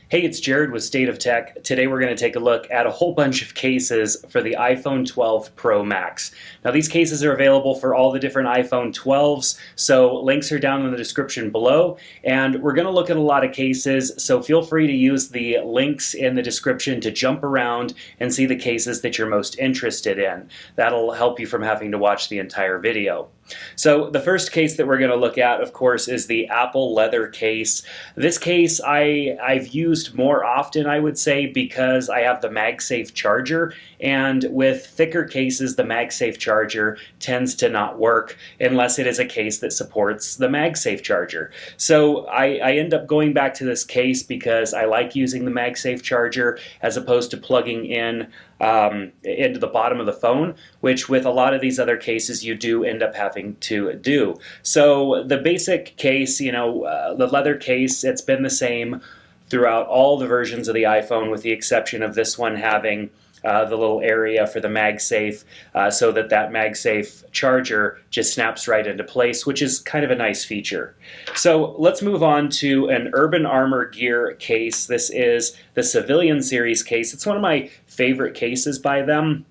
Hey, it's Jared with State of Tech. Today we're going to take a look at a whole bunch of cases for the iPhone 12 Pro Max. Now these cases are available for all the different iPhone 12s, so links are down in the description below. And we're going to look at a lot of cases, so feel free to use the links in the description to jump around and see the cases that you're most interested in. That'll help you from having to watch the entire video. So the first case that we're going to look at, of course, is the Apple leather case. This case I've used more often, I would say, because I have the MagSafe charger, and with thicker cases the MagSafe charger tends to not work unless it is a case that supports the MagSafe charger. So I end up going back to this case because I like using the MagSafe charger as opposed to plugging in into the bottom of the phone, which with a lot of these other cases you do end up having to do. So the basic case, the leather case, it's been the same throughout all the versions of the iPhone with the exception of this one having the little area for the MagSafe so that MagSafe charger just snaps right into place, which is kind of a nice feature. So let's move on to an Urban Armor Gear case. This is the Civilian series case. It's one of my favorite cases by them.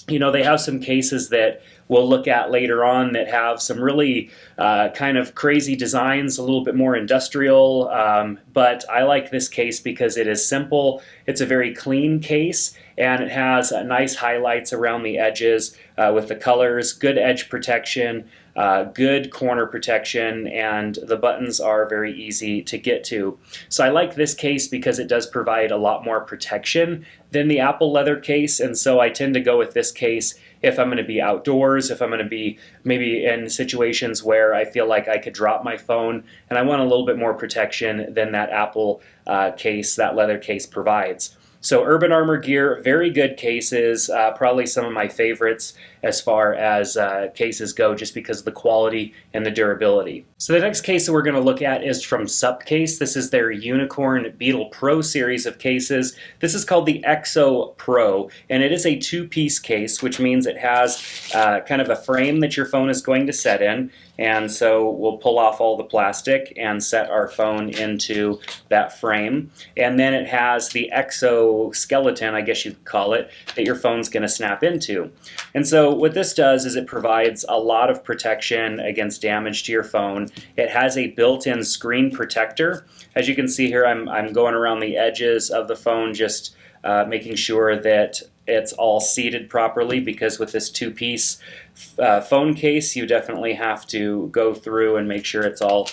They have some cases that we'll look at later on that have some really kind of crazy designs, a little bit more industrial, but I like this case because it is simple. It's a very clean case, and it has nice highlights around the edges with the colors, good edge protection, good corner protection, and the buttons are very easy to get to. So I like this case because it does provide a lot more protection than the Apple leather case, and so I tend to go with this case if I'm going to be outdoors, if I'm going to be maybe in situations where I feel like I could drop my phone and I want a little bit more protection than that Apple case, that leather case provides. So Urban Armor Gear, very good cases, probably some of my favorites as far as cases go just because of the quality and the durability. So the next case that we're going to look at is from Supcase. This is their Unicorn Beetle Pro series of cases. This is called the Exo Pro, and it is a two-piece case, which means it has kind of a frame that your phone is going to set in. And so we'll pull off all the plastic and set our phone into that frame. And then it has the exoskeleton, I guess you'd call it, that your phone's going to snap into. And so what this does is it provides a lot of protection against damage to your phone. It has a built-in screen protector. As you can see here, I'm going around the edges of the phone, just making sure that it's all seated properly, because with this two-piece phone case you definitely have to go through and make sure it's all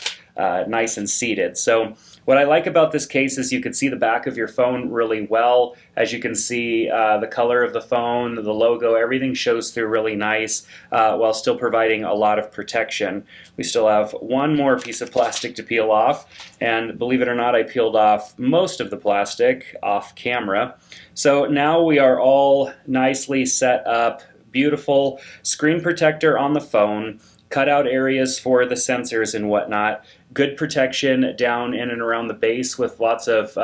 nice and seated. So what I like about this case is you can see the back of your phone really well. As you can see, the color of the phone, the logo, everything shows through really nice while still providing a lot of protection. We still have one more piece of plastic to peel off, and believe it or not, I peeled off most of the plastic off camera. So now we are all nicely set up, beautiful screen protector on the phone, cut out areas for the sensors and whatnot, good protection down in and around the base with lots of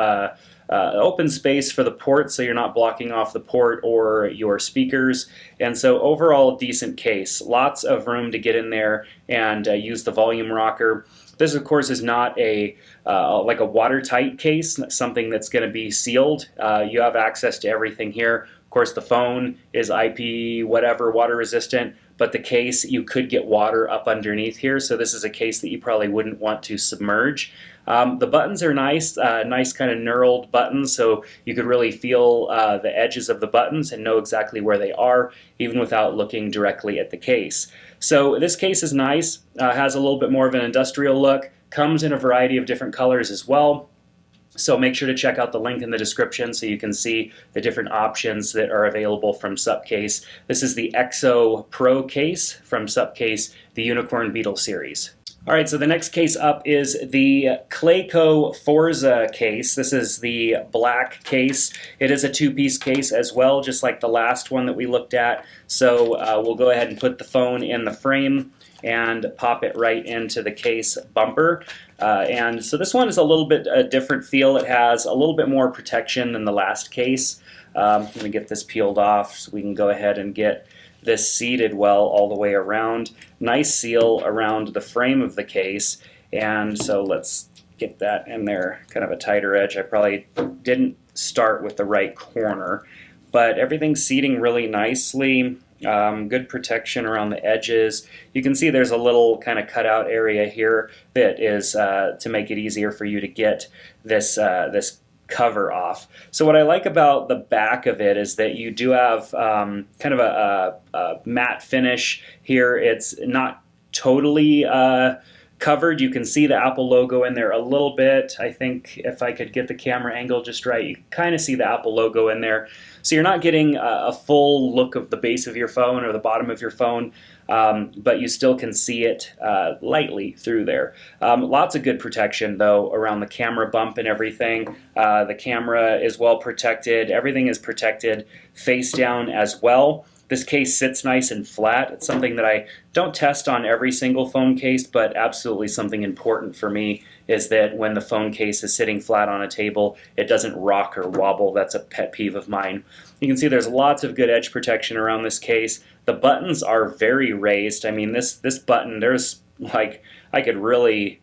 open space for the port so you're not blocking off the port or your speakers. And so overall, decent case. Lots of room to get in there and use the volume rocker. This, of course, is not like a watertight case, something that's going to be sealed. You have access to everything here. Of course, the phone is IP, whatever, water resistant, but the case, you could get water up underneath here, so this is a case that you probably wouldn't want to submerge. The buttons are nice, nice kind of knurled buttons, so you could really feel the edges of the buttons and know exactly where they are, even without looking directly at the case. So this case is nice, has a little bit more of an industrial look, comes in a variety of different colors as well. So make sure to check out the link in the description so you can see the different options that are available from Supcase. This is the Exo Pro case from Supcase, the Unicorn Beetle series. Alright, so the next case up is the Clayco Forza case. This is the black case. It is a two-piece case as well, just like the last one that we looked at. So we'll go ahead and put the phone in the frame and pop it right into the case bumper. And so this one is a little bit a different feel. It has a little bit more protection than the last case. I'm going to get this peeled off so we can go ahead and get this seated well all the way around. Nice seal around the frame of the case. and so let's get that in there, kind of a tighter edge. I probably didn't start with the right corner, but everything's seating really nicely. Good protection around the edges. You can see there's a little kind of cutout area here that is to make it easier for you to get this cover off. So what I like about the back of it is that you do have kind of a matte finish here. It's not totally covered. You can see the Apple logo in there a little bit. I think if I could get the camera angle just right, you kind of see the Apple logo in there. So you're not getting a full look of the base of your phone or the bottom of your phone, but you still can see it lightly through there. Lots of good protection though around the camera bump and everything. The camera is well protected. Everything is protected face down as well. This case sits nice and flat. It's something that I don't test on every single phone case, but absolutely something important for me is that when the phone case is sitting flat on a table, it doesn't rock or wobble. That's a pet peeve of mine. You can see there's lots of good edge protection around this case. The buttons are very raised. I mean, this button, there's like, I could really,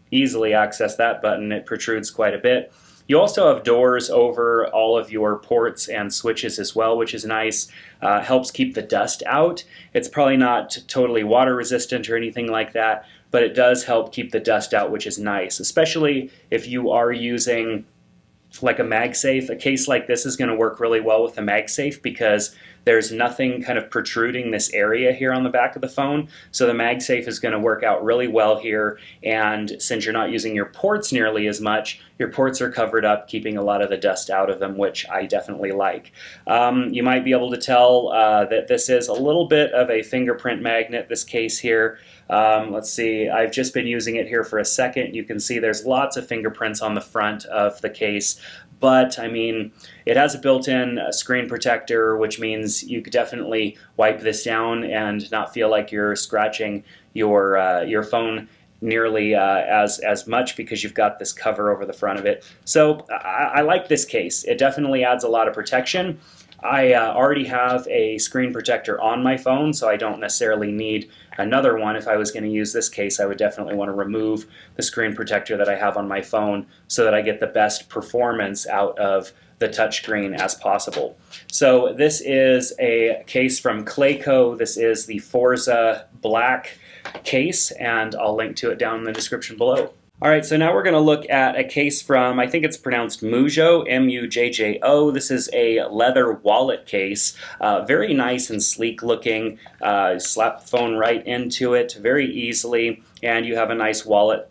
easily access that button. It protrudes quite a bit. You also have doors over all of your ports and switches as well, which is nice. Helps keep the dust out. It's probably not totally water resistant or anything like that, but it does help keep the dust out, which is nice, especially if you are using like a MagSafe. A case like this is going to work really well with a MagSafe because there's nothing kind of protruding this area here on the back of the phone. So the MagSafe is going to work out really well here. And since you're not using your ports nearly as much, your ports are covered up, keeping a lot of the dust out of them, which I definitely like. You might be able to tell that this is a little bit of a fingerprint magnet, this case here. Let's see, I've just been using it here for a second. You can see there's lots of fingerprints on the front of the case. But it has a built-in screen protector, which means you could definitely wipe this down and not feel like you're scratching your phone nearly as much because you've got this cover over the front of it. So I like this case. It definitely adds a lot of protection. I already have a screen protector on my phone, so I don't necessarily need another one. If I was going to use this case, I would definitely want to remove the screen protector that I have on my phone so that I get the best performance out of the touchscreen as possible. So this is a case from Clayco. This is the Forza Black case, and I'll link to it down in the description below. Alright, so now we're going to look at a case from, I think it's pronounced Mujjo, M-U-J-J-O. This is a leather wallet case. Very nice and sleek looking. Slap the phone right into it very easily. And you have a nice wallet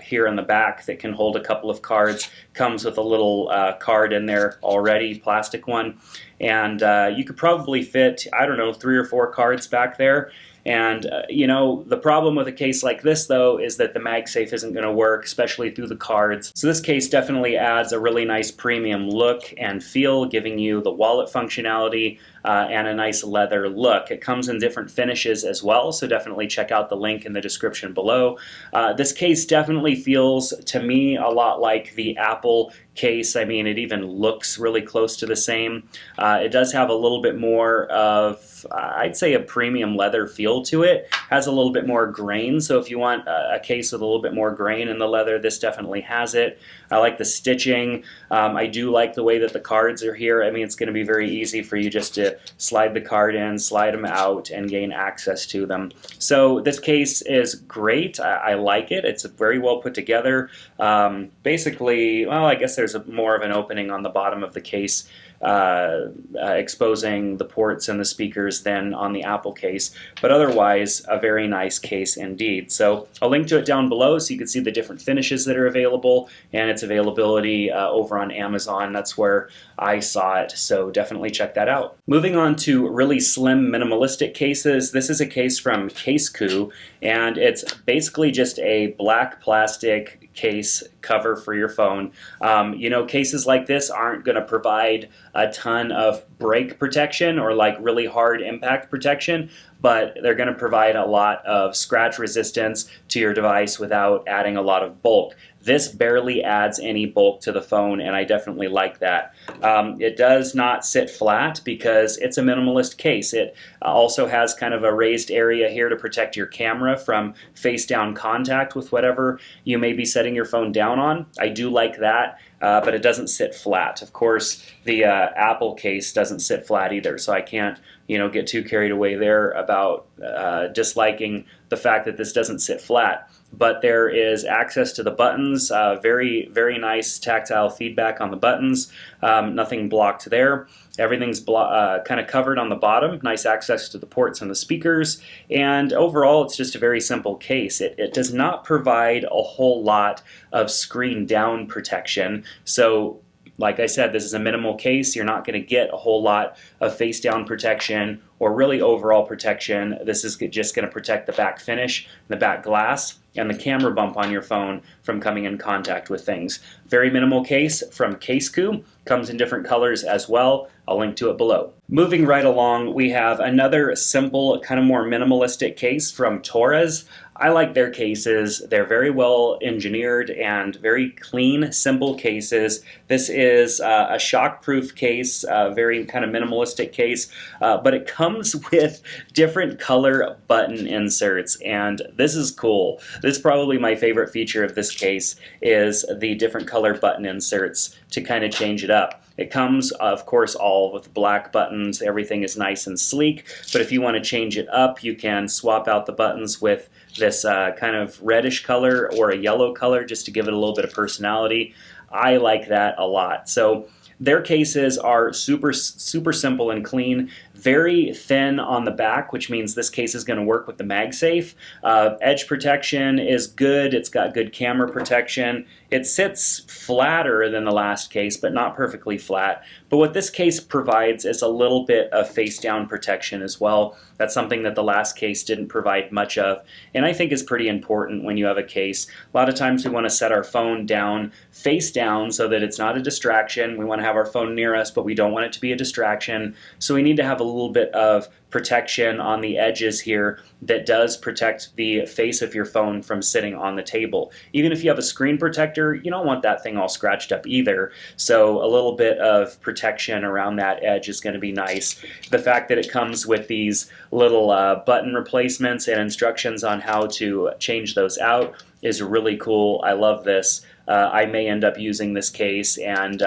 here in the back that can hold a couple of cards. Comes with a little card in there already, plastic one. And you could probably fit, I don't know, 3 or 4 cards back there. And, the problem with a case like this, though, is that the MagSafe isn't going to work, especially through the cards. So this case definitely adds a really nice premium look and feel, giving you the wallet functionality and a nice leather look. It comes in different finishes as well, so definitely check out the link in the description below. This case definitely feels, to me, a lot like the Apple case. It even looks really close to the same. It does have a little bit more of, I'd say, a premium leather feel to it. Has a little bit more grain, so if you want a case with a little bit more grain in the leather, this definitely has it. I like the stitching. I do like the way that the cards are here. It's going to be very easy for you just to slide the card in, slide them out, and gain access to them. So this case is great. I like it. It's very well put together. Basically, well, I guess there's more of an opening on the bottom of the case, exposing the ports and the speakers than on the Apple case, but otherwise a very nice case indeed. So I'll link to it down below so you can see the different finishes that are available and its availability over on Amazon. That's where I saw it, so definitely check that out. Moving on to really slim minimalistic cases. This is a case from CaseKoo, and it's basically just a black plastic case cover for your phone. Cases like this aren't going to provide a ton of break protection or like really hard impact protection, but they're going to provide a lot of scratch resistance to your device without adding a lot of bulk. This barely adds any bulk to the phone, and I definitely like that. It does not sit flat because it's a minimalist case. It also has kind of a raised area here to protect your camera from face-down contact with whatever you may be setting your phone down on. I do like that, but it doesn't sit flat. Of course, the Apple case doesn't sit flat either, so I can't get too carried away there about disliking the fact that this doesn't sit flat. But there is access to the buttons, very, very nice tactile feedback on the buttons, nothing blocked there. Everything's kind of covered on the bottom, nice access to the ports and the speakers, and overall it's just a very simple case. It does not provide a whole lot of screen down protection, so like I said, this is a minimal case. You're not going to get a whole lot of face down protection or really overall protection. This is just going to protect the back finish, the back glass, and the camera bump on your phone from coming in contact with things. Very minimal case from CaseKoo. Comes in different colors as well. I'll link to it below. Moving right along, we have another simple, kind of more minimalistic case from Torras. I like their cases. They're very well engineered and very clean, simple cases. This is a shockproof case, a very kind of minimalistic case, but it comes with different color button inserts, and this is cool. This is probably my favorite feature of this case is the different color button inserts to kind of change it up. It comes, of course, all with black buttons. Everything is nice and sleek, but if you want to change it up, you can swap out the buttons with this kind of reddish color or a yellow color just to give it a little bit of personality. I like that a lot. So their cases are super simple and clean, very thin on the back, which means this case is going to work with the MagSafe. Edge protection is good. It's got good camera protection. It sits flatter than the last case, but not perfectly flat. But what this case provides is a little bit of face down protection as well. That's something that the last case didn't provide much of, and I think is pretty important when you have a case. A lot of times we want to set our phone down face down so that it's not a distraction. We want to have our phone near us, but we don't want it to be a distraction. So we need to have a little bit of protection on the edges here that does protect the face of your phone from sitting on the table. Even if you have a screen protector, you don't want that thing all scratched up either. So a little bit of protection around that edge is going to be nice. The fact that it comes with these little button replacements and instructions on how to change those out is really cool. I love this. I may end up using this case and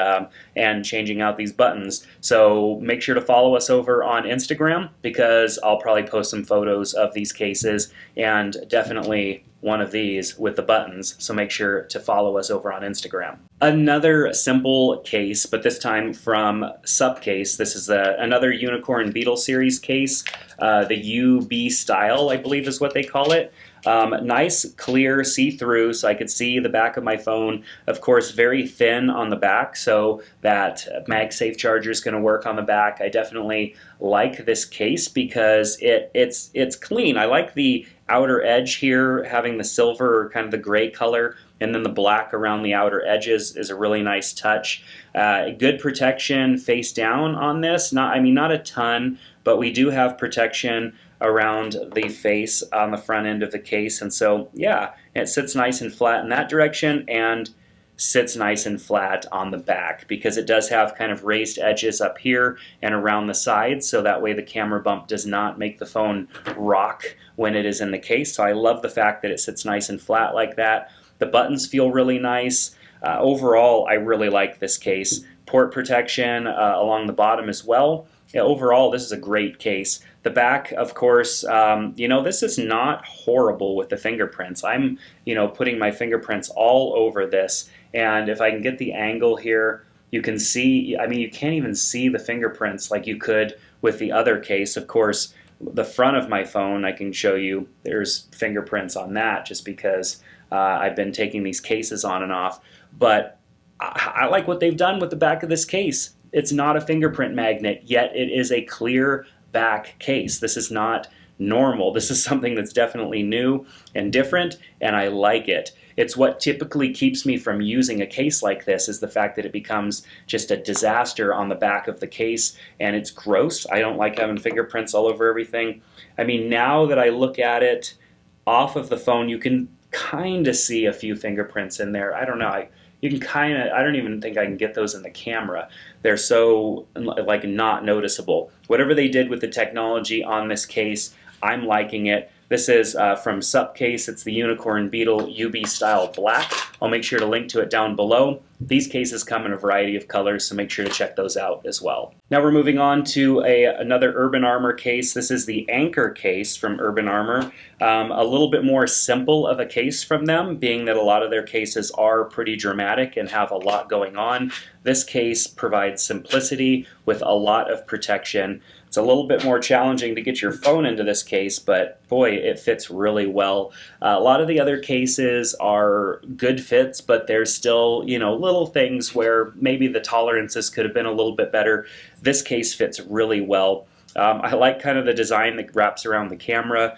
changing out these buttons. So make sure to follow us over on Instagram because I'll probably post some photos of these cases and definitely one of these with the buttons. So make sure to follow us over on Instagram. Another simple case, but this time from Supcase. This is another Unicorn Beetle series case. The UB style, I believe is what they call it. Nice, clear, see-through, so I could see the back of my phone. Of course, very thin on the back, so that MagSafe charger is going to work on the back. I definitely like this case because it's clean. I like the outer edge here, having the silver or kind of the gray color, and then the black around the outer edges is a really nice touch. Good protection face down on this. Not a ton, but we do have protection around the face on the front end of the case, and so yeah, it sits nice and flat in that direction and sits nice and flat on the back because it does have kind of raised edges up here and around the sides, so that way the camera bump does not make the phone rock when it is in the case. So I love the fact that it sits nice and flat like that. The buttons feel really nice. Overall, I really like this case. Port protection along the bottom as well. Yeah, overall, this is a great case. The back, of course, this is not horrible with the fingerprints. I'm, putting my fingerprints all over this, and if I can get the angle here, you can see, you can't even see the fingerprints like you could with the other case. Of course, the front of my phone, I can show you, there's fingerprints on that just because I've been taking these cases on and off, but I like what they've done with the back of this case. It's not a fingerprint magnet, yet it is a clear back case. This is not normal. This is something that's definitely new and different, and I like it. It's what typically keeps me from using a case like this, is the fact that it becomes just a disaster on the back of the case, and it's gross. I don't like having fingerprints all over everything. I mean, now that I look at it off of the phone, you can kind of see a few fingerprints in there. I don't know. You can kind of, I don't even think I can get those in the camera. They're so like not noticeable. Whatever they did with the technology on this case, I'm liking it. This is from Supcase. It's the Unicorn Beetle UB Style Black. I'll make sure to link to it down below. These cases come in a variety of colors, so make sure to check those out as well. Now we're moving on to another Urban Armor case. This is the Anchor case from Urban Armor. A little bit more simple of a case from them, being that a lot of their cases are pretty dramatic and have a lot going on. This case provides simplicity with a lot of protection. It's a little bit more challenging to get your phone into this case, but boy, it fits really well. A lot of the other cases are good fits, but there's still, you know, little things where maybe the tolerances could have been a little bit better. This case fits really well. I like kind of the design that wraps around the camera.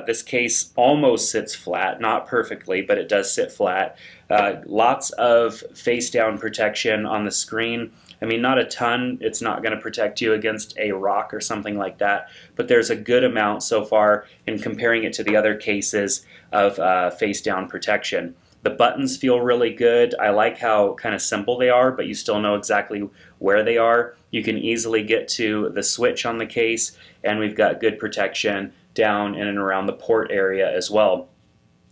This case almost sits flat, not perfectly, but it does sit flat. Lots of face down protection on the screen. I mean, not a ton. It's not going to protect you against a rock or something like that, but there's a good amount so far in comparing it to the other cases of face down protection. The buttons feel really good. I like how kind of simple they are, but you still know exactly where they are. You can easily get to the switch on the case, and we've got good protection down in and around the port area as well.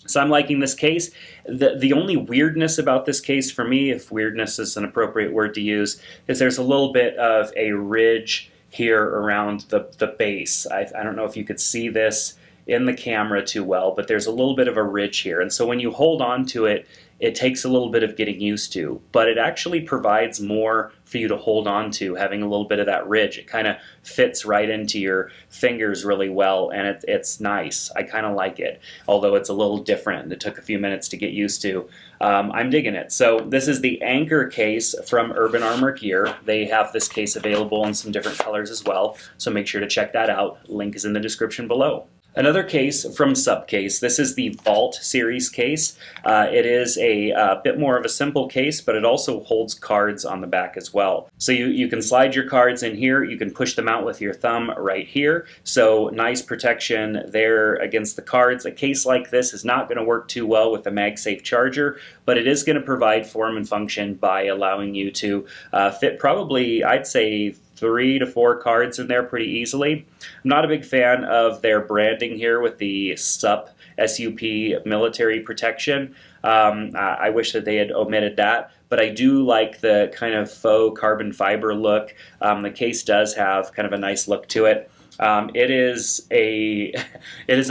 So I'm liking this case. The only weirdness about this case for me, if weirdness is an appropriate word to use, is there's a little bit of a ridge here around the base. I don't know if you could see this in the camera too well, but there's a little bit of a ridge here. And so when you hold on to it, it takes a little bit of getting used to, but it actually provides more for you to hold on to, having a little bit of that ridge. It kind of fits right into your fingers really well, and it's nice. I kind of like it, although it's a little different. It took a few minutes to get used to. I'm digging it. So this is the Anchor case from Urban Armor Gear. They have this case available in some different colors as well, so make sure to check that out. Link is in the description below. Another case from Supcase. This is the Vault series case. It is a bit more of a simple case, but it also holds cards on the back as well. So you can slide your cards in here. You can push them out with your thumb right here. So nice protection there against the cards. A case like this is not going to work too well with a MagSafe charger, but it is going to provide form and function by allowing you to fit probably, I'd say, 3 to 4 cards in there pretty easily. I'm not a big fan of their branding here with the SUP military protection. I wish that they had omitted that, but I do like the kind of faux carbon fiber look. The case does have kind of a nice look to it. It is a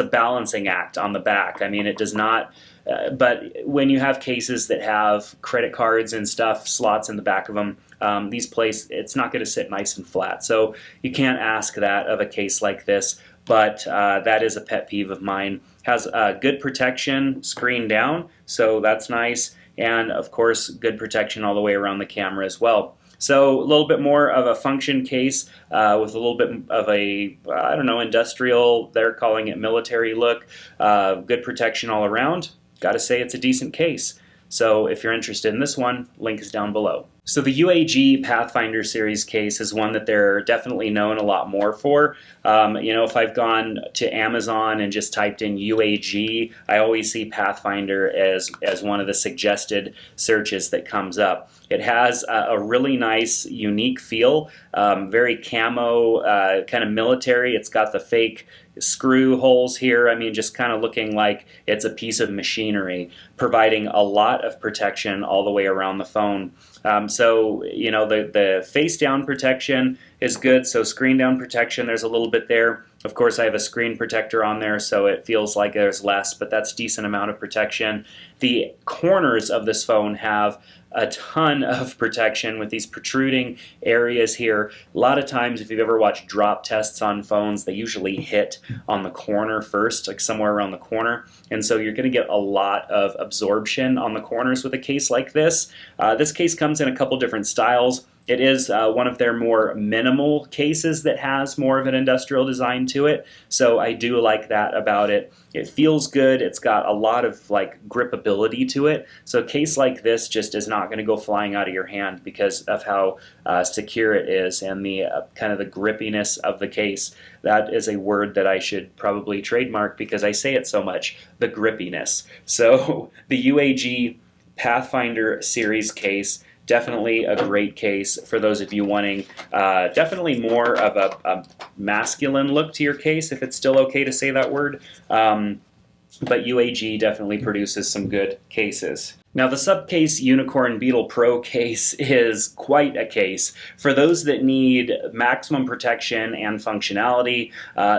balancing act on the back. I mean, it does not. But when you have cases that have credit cards and stuff, slots in the back of them, it's not going to sit nice and flat. So you can't ask that of a case like this, but that is a pet peeve of mine. Has good protection screen down, so that's nice, and of course good protection all the way around the camera as well. So a little bit more of a function case with a little bit of a, I don't know, industrial, they're calling it military look, good protection all around. Gotta say it's a decent case. So if you're interested in this one, link is down below. So the UAG Pathfinder series case is one that they're definitely known a lot more for. If I've gone to Amazon and just typed in UAG, I always see Pathfinder as one of the suggested searches that comes up. It has a really nice, unique feel, very camo, kind of military. It's got the fake screw holes here. I mean, just kind of looking like it's a piece of machinery, providing a lot of protection all the way around the phone. The face down protection is good, so screen down protection, there's a little bit there. Of course, I have a screen protector on there, so it feels like there's less, but that's a decent amount of protection. The corners of this phone have a ton of protection with these protruding areas here. A lot of times, if you've ever watched drop tests on phones, they usually hit on the corner first, like somewhere around the corner. And so you're going to get a lot of absorption on the corners with a case like this. This case comes in a couple different styles. It is one of their more minimal cases that has more of an industrial design to it, so I do like that about it. It feels good. It's got a lot of like gripability to it, so a case like this just is not going to go flying out of your hand because of how secure it is and the kind of the grippiness of the case. That is a word that I should probably trademark because I say it so much, the grippiness. So the UAG Pathfinder series case, definitely a great case for those of you wanting definitely more of a masculine look to your case, if it's still okay to say that word. But UAG definitely produces some good cases. Now the Supcase Unicorn Beetle Pro case is quite a case. For those that need maximum protection and functionality,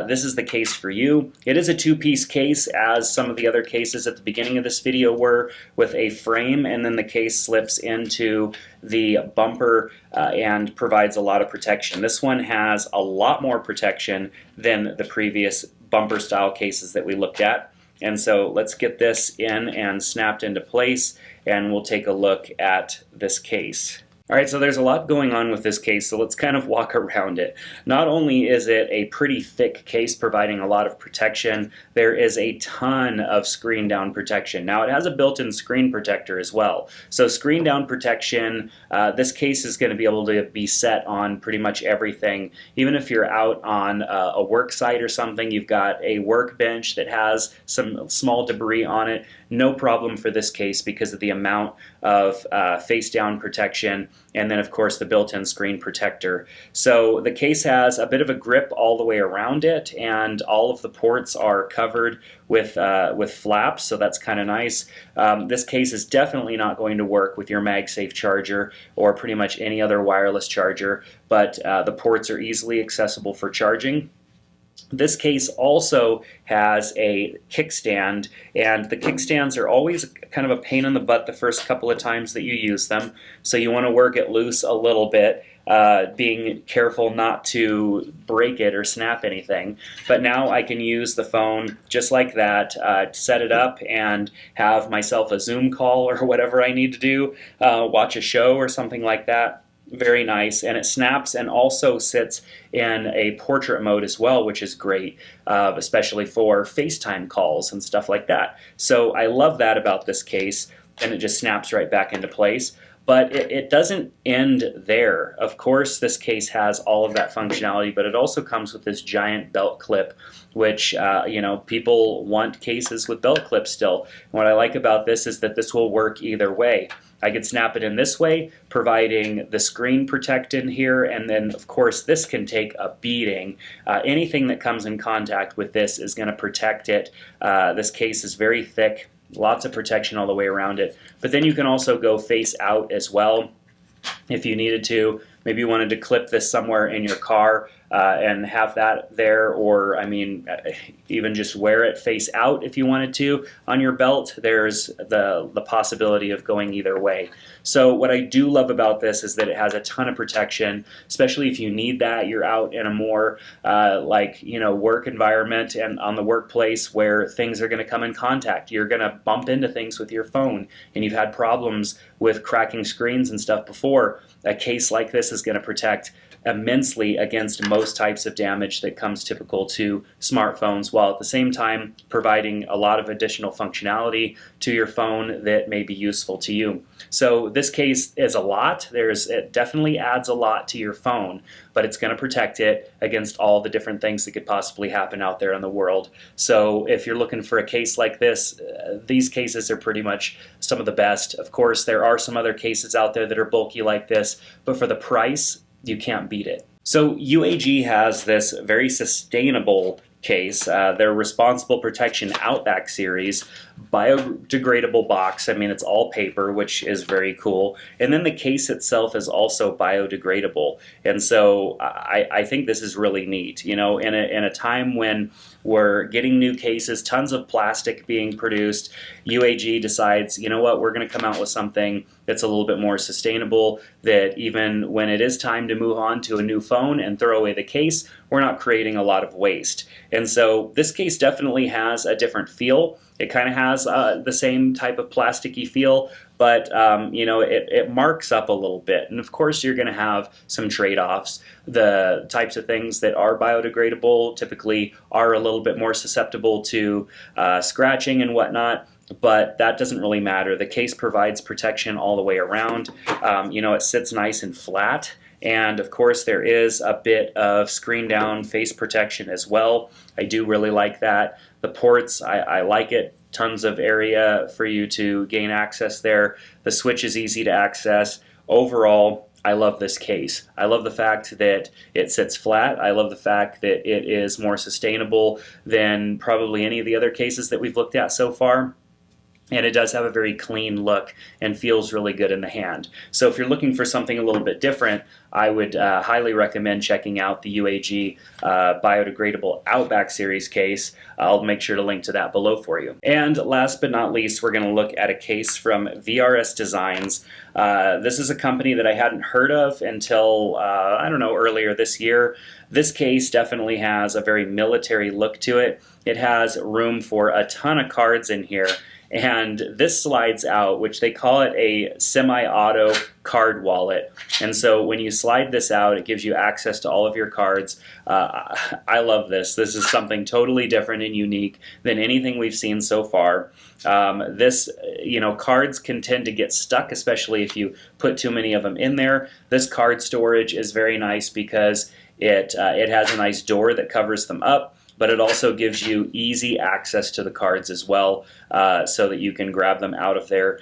this is the case for you. It is a two-piece case, as some of the other cases at the beginning of this video were, with a frame, and then the case slips into the bumper and provides a lot of protection. This one has a lot more protection than the previous bumper style cases that we looked at. And so let's get this in and snapped into place, and we'll take a look at this case. Alright, so there's a lot going on with this case, so let's kind of walk around it. Not only is it a pretty thick case providing a lot of protection, there is a ton of screen down protection. Now it has a built-in screen protector as well. So screen down protection, this case is going to be able to be set on pretty much everything. Even if you're out on a work site or something, you've got a workbench that has some small debris on it, no problem for this case because of the amount of face down protection, and then of course the built-in screen protector. So the case has a bit of a grip all the way around it, and all of the ports are covered with flaps, so that's kind of nice. This case is definitely not going to work with your MagSafe charger or pretty much any other wireless charger, but the ports are easily accessible for charging. This case also has a kickstand, and the kickstands are always kind of a pain in the butt the first couple of times that you use them, so you want to work it loose a little bit, being careful not to break it or snap anything. But now I can use the phone just like that, set it up and have myself a Zoom call or whatever I need to do, watch a show or something like that. Very nice, and it snaps and also sits in a portrait mode as well, which is great, especially for FaceTime calls and stuff like that. So I love that about this case, and it just snaps right back into place. But it doesn't end there. Of course, this case has all of that functionality, but it also comes with this giant belt clip, which, you know, people want cases with belt clips still. And what I like about this is that this will work either way. I could snap it in this way, providing the screen protected here, and then of course this can take a beating. Anything that comes in contact with this is going to protect it. This case is very thick, lots of protection all the way around it. But then you can also go face out as well if you needed to. Maybe you wanted to clip this somewhere in your car and have that there, or I mean, even just wear it face out if you wanted to on your belt. There's the possibility of going either way. So what I do love about this is that it has a ton of protection, especially if you need that. You're out in a more like, you know, work environment and on the workplace where things are going to come in contact. You're going to bump into things with your phone, and you've had problems with cracking screens and stuff before. A case like this is going to protect immensely against most types of damage that comes typical to smartphones, while at the same time providing a lot of additional functionality to your phone that may be useful to you. So this case is a lot. It definitely adds a lot to your phone, but it's going to protect it against all the different things that could possibly happen out there in the world. So if you're looking for a case like this, these cases are pretty much some of the best. Of course, there are some other cases out there that are bulky like this, but for the price, you can't beat it. So UAG has this very sustainable case, their Responsible Protection Outback series, biodegradable box. I mean, it's all paper, which is very cool. And then the case itself is also biodegradable. And so I think this is really neat. You know, in a time when we're getting new cases, tons of plastic being produced, UAG decides, you know what, we're going to come out with something that's a little bit more sustainable, that even when it is time to move on to a new phone and throw away the case, we're not creating a lot of waste. And so this case definitely has a different feel. It kind of has the same type of plasticky feel, but you know, it marks up a little bit. And of course, you're going to have some trade-offs. The types of things that are biodegradable typically are a little bit more susceptible to scratching and whatnot, but that doesn't really matter. The case provides protection all the way around. You know, it sits nice and flat. And of course, there is a bit of screen down face protection as well. I do really like that. The ports, I like it. Tons of area for you to gain access there. The switch is easy to access. Overall, I love this case. I love the fact that it sits flat. I love the fact that it is more sustainable than probably any of the other cases that we've looked at so far. And it does have a very clean look and feels really good in the hand. So if you're looking for something a little bit different, I would highly recommend checking out the UAG Biodegradable Outback series case. I'll make sure to link to that below for you. And last but not least, we're going to look at a case from VRS Designs. This is a company that I hadn't heard of until, I don't know, earlier this year. This case definitely has a very military look to it. It has room for a ton of cards in here. And this slides out, which they call it a semi-auto card wallet. And so when you slide this out, it gives you access to all of your cards. I love this. This is something totally different and unique than anything we've seen so far. You know, cards can tend to get stuck, especially if you put too many of them in there. This card storage is very nice because it has a nice door that covers them up, but it also gives you easy access to the cards as well, so that you can grab them out of there.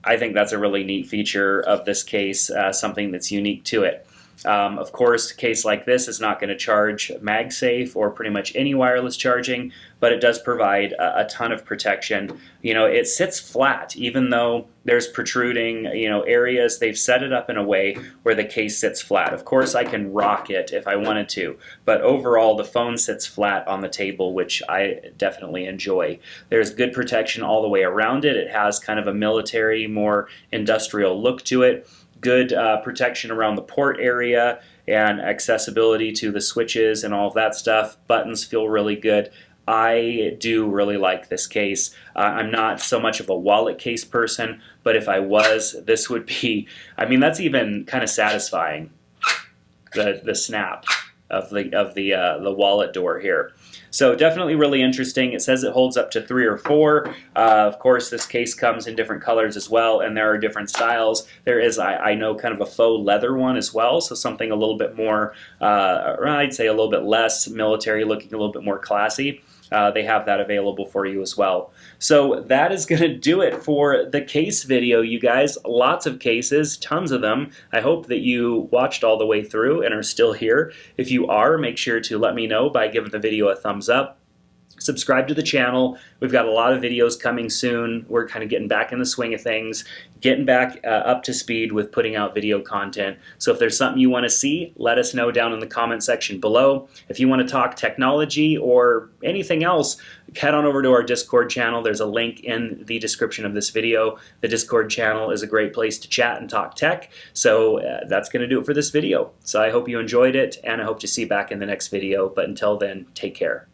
I think that's a really neat feature of this case, something that's unique to it. Of course, a case like this is not going to charge MagSafe or pretty much any wireless charging, but it does provide a ton of protection. You know, it sits flat, even though there's protruding, you know, areas. They've set it up in a way where the case sits flat. Of course, I can rock it if I wanted to, but overall, the phone sits flat on the table, which I definitely enjoy. There's good protection all the way around it. It has kind of a military, more industrial look to it. Good protection around the port area and accessibility to the switches and all of that stuff. Buttons feel really good. I do really like this case. I'm not so much of a wallet case person, but if I was, this would be, I mean, that's even kind of satisfying, the snap of the wallet door here. So definitely really interesting. It says it holds up to 3 or 4. Of course, this case comes in different colors as well, and there are different styles. There is, I know, kind of a faux leather one as well, so something a little bit more, I'd say a little bit less military looking, a little bit more classy. They have that available for you as well. So that is going to do it for the case video, you guys. Lots of cases, tons of them. I hope that you watched all the way through and are still here. If you are, make sure to let me know by giving the video a thumbs up. Subscribe to the channel. We've got a lot of videos coming soon. We're kind of getting back in the swing of things, getting back up to speed with putting out video content. So if there's something you want to see, let us know down in the comment section below. If you want to talk technology or anything else, head on over to our Discord channel. There's a link in the description of this video. The Discord channel is a great place to chat and talk tech. So that's going to do it for this video. So I hope you enjoyed it, and I hope to see you back in the next video. But until then, take care.